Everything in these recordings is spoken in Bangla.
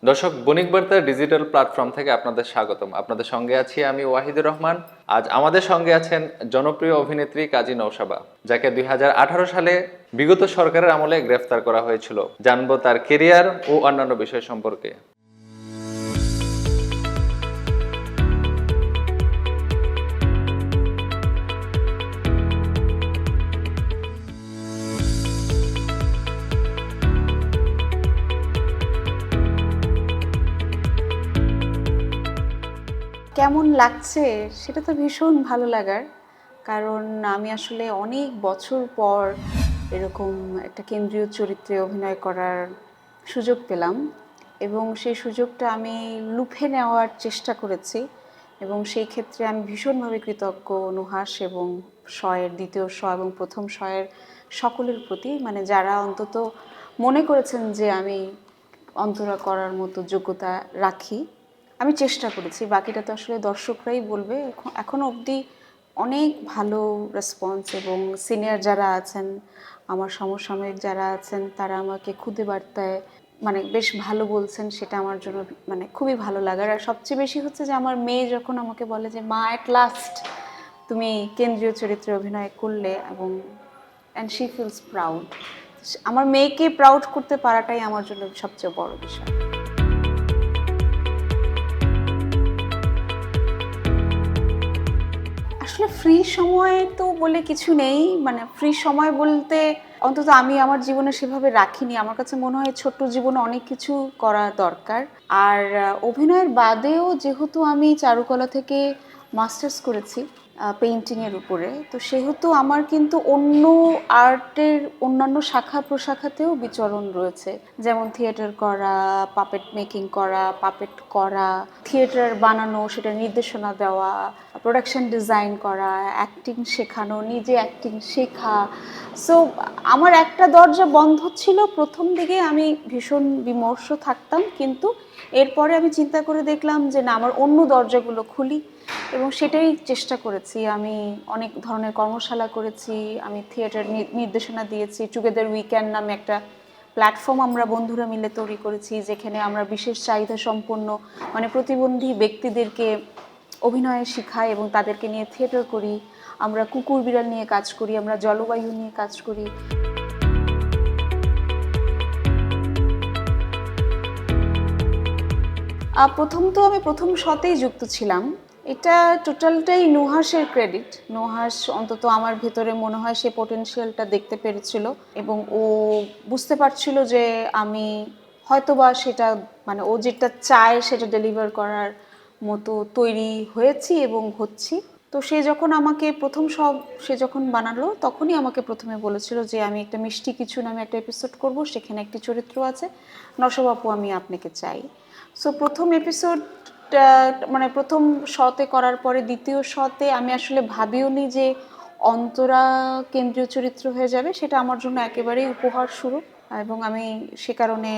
দর্শক, বণিক বার্তা ডিজিটাল প্ল্যাটফর্ম থেকে আপনাদের স্বাগতম। আপনাদের সঙ্গে আছি আমি ওয়াহিদুর রহমান। আজ আমাদের সঙ্গে আছেন জনপ্রিয় অভিনেত্রী কাজী নওশাবা, যাকে 2018 সালে বিগত সরকারের আমলে গ্রেফতার করা হয়েছিল। জানবো তার কেরিয়ার ও অন্যান্য বিষয় সম্পর্কে। কেমন লাগছে সেটা তো ভীষণ ভালো লাগার, কারণ আমি আসলে অনেক বছর পর এরকম একটা কেন্দ্রীয় চরিত্রে অভিনয় করার সুযোগ পেলাম এবং সেই সুযোগটা আমি লুফে নেওয়ার চেষ্টা করেছি এবং সেই ক্ষেত্রে আমি ভীষণভাবে কৃতজ্ঞ নুহাস এবং শয়ের দ্বিতীয় শ এবং প্রথম শয়ের সকলের প্রতি, মানে যারা অন্তত মনে করেছেন যে আমি অন্তরা করার মতো যোগ্যতা রাখি। আমি চেষ্টা করেছি, বাকিটা তো আসলে দর্শকরাই বলবে। এখনও অবধি অনেক ভালো রেসপন্স এবং সিনিয়র যারা আছেন, আমার সমসাময়িক যারা আছেন, তারা আমাকে খুদে বার্তায় মানে বেশ ভালো বলছেন। সেটা আমার জন্য মানে খুবই ভালো লাগার। আর সবচেয়ে বেশি হচ্ছে যে আমার মেয়ে যখন আমাকে বলে যে মা, অ্যাট লাস্ট তুমি কেন্দ্রীয় চরিত্রে অভিনয় করলে, এবং অ্যান্ড শি ফিলস প্রাউড। আমার মেয়েকে প্রাউড করতে পারাটাই আমার জন্য সবচেয়ে বড় বিষয়। আসলে ফ্রি সময় তো বলে কিছু নেই, মানে ফ্রি সময় বলতে অন্তত আমি আমার জীবনে সেভাবে রাখিনি। আমার কাছে মনে হয় ছোট্ট জীবনে অনেক কিছু করা দরকার। আর অভিনয়ের বাদেও যেহেতু আমি চারুকলা থেকে মাস্টার্স করেছি পেইন্টিংয়ের উপরে, তো সেহেতু আমার কিন্তু অন্য আর্টের অন্যান্য শাখা প্রশাখাতেও বিচরণ রয়েছে, যেমন থিয়েটার করা, পাপেট মেকিং করা, পাপেট করা, থিয়েটার বানানো, সেটা নির্দেশনা দেওয়া, প্রোডাকশন ডিজাইন করা, অ্যাক্টিং শেখানো, নিজে অ্যাক্টিং শেখা। সো আমার একটা দরজা বন্ধ ছিল প্রথম দিকে, আমি ভীষণ বিমর্ষ থাকতাম, কিন্তু এরপরে আমি চিন্তা করে দেখলাম যে না, আমার অন্য দরজাগুলো খুলি এবং সেটাই চেষ্টা করেছি। আমি অনেক ধরনের কর্মশালা করেছি, আমি থিয়েটার নির্দেশনা দিয়েছি। টুগেদার উইকেন্ড নামে একটা প্ল্যাটফর্ম আমরা বন্ধুরা মিলে তৈরি করেছি, যেখানে আমরা বিশেষ চাহিদা সম্পন্ন মানে প্রতিবন্ধী ব্যক্তিদেরকে অভিনয়ে শেখাই এবং তাদেরকে নিয়ে থিয়েটার করি। আমরা কুকুর বিড়াল নিয়ে কাজ করি, আমরা জলবায়ু নিয়ে কাজ করি। আমি প্রথম শতেই যুক্ত ছিলাম। এটা টোটালটাই নুহাসের ক্রেডিট। নুহাস অন্তত আমার ভেতরে মনে হয় সে পোটেনশিয়ালটা দেখতে পেরেছিল এবং ও বুঝতে পারছিল যে আমি হয়তোবা সেটা মানে ও যেটা চায় সেটা ডেলিভার করার মতো তৈরি হয়েছি এবং হচ্ছি। তো সে যখন বানালো, তখনই আমাকে প্রথমে বলেছিল যে আমি একটা মিষ্টি কিছু নামে একটা এপিসোড করব, সেখানে একটি চরিত্র আছে, নওশাবা আপু আমি আপনাকে চাই। সো প্রথম এপিসোড মানে প্রথম শতে করার পরে দ্বিতীয় শতে আমি আসলে ভাবিওনি যে অন্তরা কেন্দ্রীয় চরিত্র হয়ে যাবে। সেটা আমার জন্য একেবারেই উপহার স্বরূপ এবং আমি সে কারণে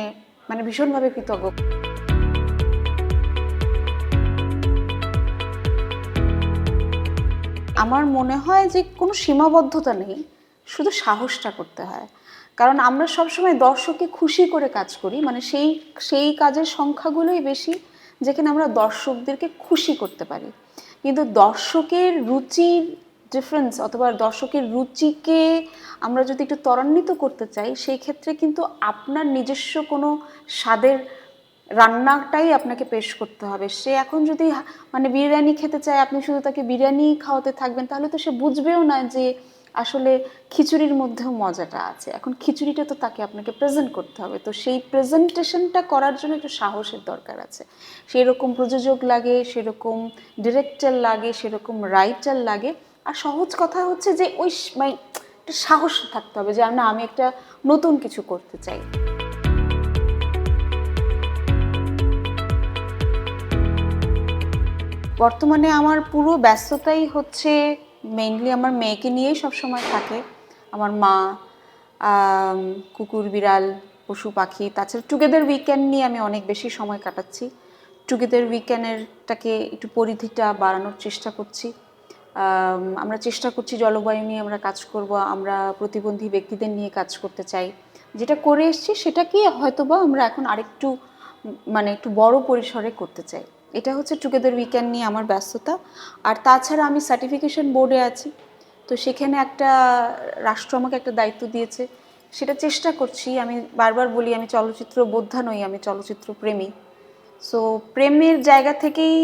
মানে ভীষণভাবে কৃতজ্ঞ। আমার মনে হয় যে কোনো সীমাবদ্ধতা নেই, শুধু সাহসটা করতে হয়। কারণ আমরা সবসময় দর্শককে খুশি করে কাজ করি, মানে সেই কাজের সংখ্যাগুলোই বেশি যেখানে আমরা দর্শকদেরকে খুশি করতে পারি। কিন্তু দর্শকের রুচির ডিফারেন্স অথবা দর্শকের রুচিকে আমরা যদি একটু ত্বরান্বিত করতে চাই, সেই ক্ষেত্রে কিন্তু আপনার নিজস্ব কোনো স্বাদের রান্নাটাই আপনাকে পেশ করতে হবে। সে এখন যদি মানে বিরিয়ানি খেতে চায়, আপনি শুধু তাকে বিরিয়ানি খাওয়াতে থাকবেন, তাহলে তো সে বুঝবেও না যে আসলে খিচুড়ির মধ্যেও মজাটা আছে। এখন খিচুড়িটা তো আপনাকে প্রেজেন্ট করতে হবে, তো সেই প্রেজেন্টেশনটা করার জন্য একটু সাহসের দরকার আছে। সেরকম প্রযোজক লাগে, সেরকম ডিরেক্টর লাগে, সেরকম রাইটার লাগে। আর সহজ কথা হচ্ছে যে ওই মানে একটা সাহস থাকতে হবে যে না, আমি একটা নতুন কিছু করতে চাই। বর্তমানে আমার পুরো ব্যস্ততাই হচ্ছে মেইনলি আমার মেয়েকে নিয়েই সবসময় থাকে। আমার মা, কুকুর বিড়াল, পশু পাখি, তাছাড়া টুগেদার উইকেন্ড নিয়ে আমি অনেক বেশি সময় কাটাচ্ছি। টুগেদার উইকেন্ডেরটাকে একটু পরিধিটা বাড়ানোর চেষ্টা করছি। আমরা চেষ্টা করছি জলবায়ু নিয়ে আমরা কাজ করব, আমরা প্রতিবন্ধী ব্যক্তিদের নিয়ে কাজ করতে চাই। যেটা করে এসেছি সেটাকেই হয়তোবা আমরা এখন আরেকটু মানে একটু বড় পরিসরে করতে চাই। এটা হচ্ছে টুগেদার উইকেন্ড নিয়ে আমার ব্যস্ততা। আর তাছাড়া আমি সার্টিফিকেশন বোর্ডে আছি, তো সেখানে একটা রাষ্ট্র আমাকে একটা দায়িত্ব দিয়েছে, সেটা চেষ্টা করছি। আমি বারবার বলি আমি চলচ্চিত্র বোদ্ধা নই, আমি চলচ্চিত্র প্রেমী। সো প্রেমের জায়গা থেকেই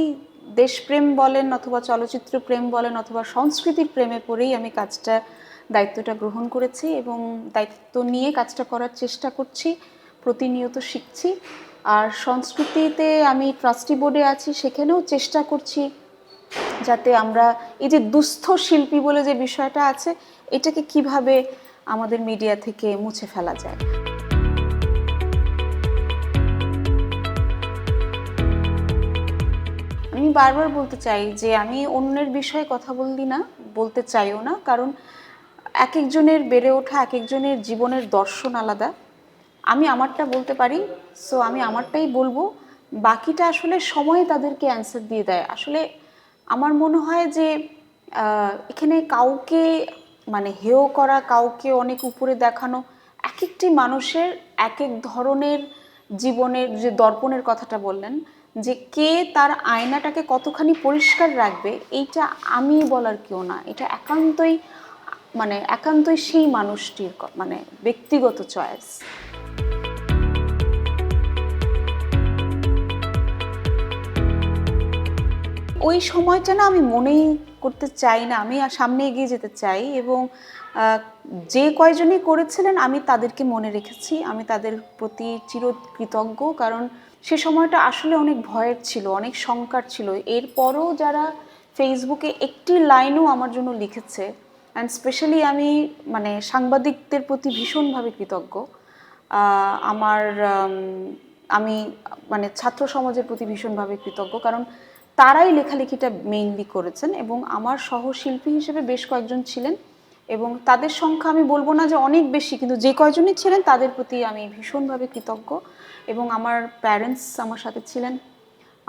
দেশপ্রেম বলেন অথবা চলচ্চিত্র প্রেম বলেন অথবা সংস্কৃতির প্রেমে পড়েই আমি দায়িত্বটা গ্রহণ করেছি এবং দায়িত্ব নিয়ে কাজটা করার চেষ্টা করছি, প্রতিনিয়ত শিখছি। আর সংস্কৃতিতে আমি ট্রাস্টি বোর্ডে আছি, সেখানেও চেষ্টা করছি যাতে আমরা এই যে দুস্থ শিল্পী বলে যে বিষয়টা আছে, এটাকে কিভাবে আমাদের মিডিয়া থেকে মুছে ফেলা যায়। আমি বারবার বলতে চাই যে আমি অন্যের বিষয়ে কথা বলতে চাইও না, কারণ এক একজনের বেড়ে ওঠা, এক একজনের জীবনের দর্শন আলাদা। আমি আমারটা বলতে পারি, সো আমি আমারটাই বলবো, বাকিটা আসলে সময় তাদেরকে অ্যান্সার দিয়ে দেয়। আসলে আমার মনে হয় যে এখানে কাউকে মানে হেয় করা, কাউকে অনেক উপরে দেখানো, এক একটি মানুষের এক এক ধরনের জীবনের যে দর্পণের কথাটা বললেন, যে কে তার আয়নাটাকে কতখানি পরিষ্কার রাখবে, এইটা আমি বলার কেউ না। এটা একান্তই সেই মানুষটির মানে ব্যক্তিগত চয়েস। ওই সময়টা না আমি মনেই করতে চাই না, আমি সামনে এগিয়ে যেতে চাই এবং যে কয়জনই করেছিলেন আমি তাদেরকে মনে রেখেছি, আমি তাদের প্রতি চিরকৃতজ্ঞ, কারণ সে সময়টা আসলে অনেক ভয়ের ছিল, অনেক শঙ্কার ছিল। এরপরও যারা ফেসবুকে একটি লাইনও আমার জন্য লিখেছে, অ্যান্ড স্পেশালি আমি মানে সাংবাদিকদের প্রতি ভীষণভাবে কৃতজ্ঞ। আমি মানে ছাত্র সমাজের প্রতি ভীষণভাবে কৃতজ্ঞ, কারণ তারাই লেখালেখিটা মেইনলি করেছেন এবং আমার সহশিল্পী হিসেবে বেশ কয়েকজন ছিলেন এবং তাদের সংখ্যা আমি বলবো না যে অনেক বেশি, কিন্তু যে কয়জনই ছিলেন তাদের প্রতি আমি ভীষণভাবে কৃতজ্ঞ। এবং আমার প্যারেন্টস আমার সাথে ছিলেন,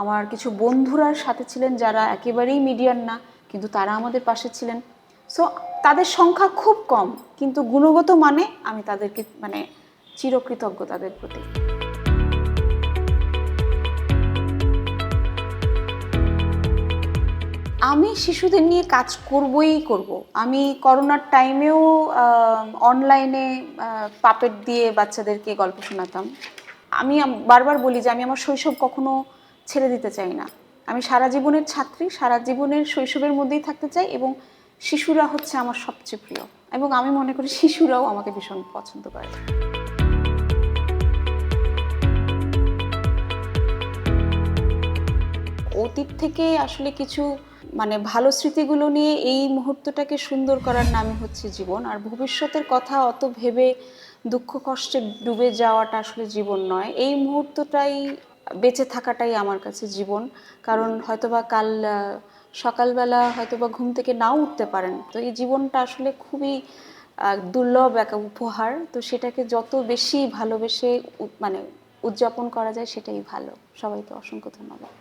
আমার কিছু বন্ধুরা সাথে ছিলেন যারা একেবারেই মিডিয়ার না, কিন্তু তারা আমাদের পাশে ছিলেন। সো তাদের সংখ্যা খুব কম, কিন্তু গুণগত মানে আমি তাদেরকে মানে চিরকৃতজ্ঞ তাদের প্রতি। আমি শিশুদের নিয়ে কাজ করব। আমি করোনার টাইমেও অনলাইনে পাপেট দিয়ে বাচ্চাদেরকে গল্প শোনাতাম। আমি বারবার বলি যে আমি আমার শৈশব কখনো ছেড়ে দিতে চাই না। আমি সারা জীবনের ছাত্রী, সারা জীবনের শৈশবের মধ্যেই থাকতে চাই এবং শিশুরা হচ্ছে আমার সবচেয়ে প্রিয় এবং আমি মনে করি শিশুরাও আমাকে ভীষণ পছন্দ করে। অতীত থেকে আসলে কিছু মানে ভালো স্মৃতিগুলো নিয়ে এই মুহূর্তটাকে সুন্দর করার নামই হচ্ছে জীবন। আর ভবিষ্যতের কথা অত ভেবে দুঃখ কষ্টে ডুবে যাওয়াটা আসলে জীবন নয়। এই মুহূর্তটাই বেঁচে থাকাটাই আমার কাছে জীবন। কারণ হয়তোবা কাল সকালবেলা হয়তোবা ঘুম থেকে নাও উঠতে পারেন, তো এই জীবনটা আসলে খুবই দুর্লভ এক উপহার। তো সেটাকে যত বেশি ভালোবেসে মানে উদযাপন করা যায় সেটাই ভালো। সবাইকে অসংখ্য ধন্যবাদ।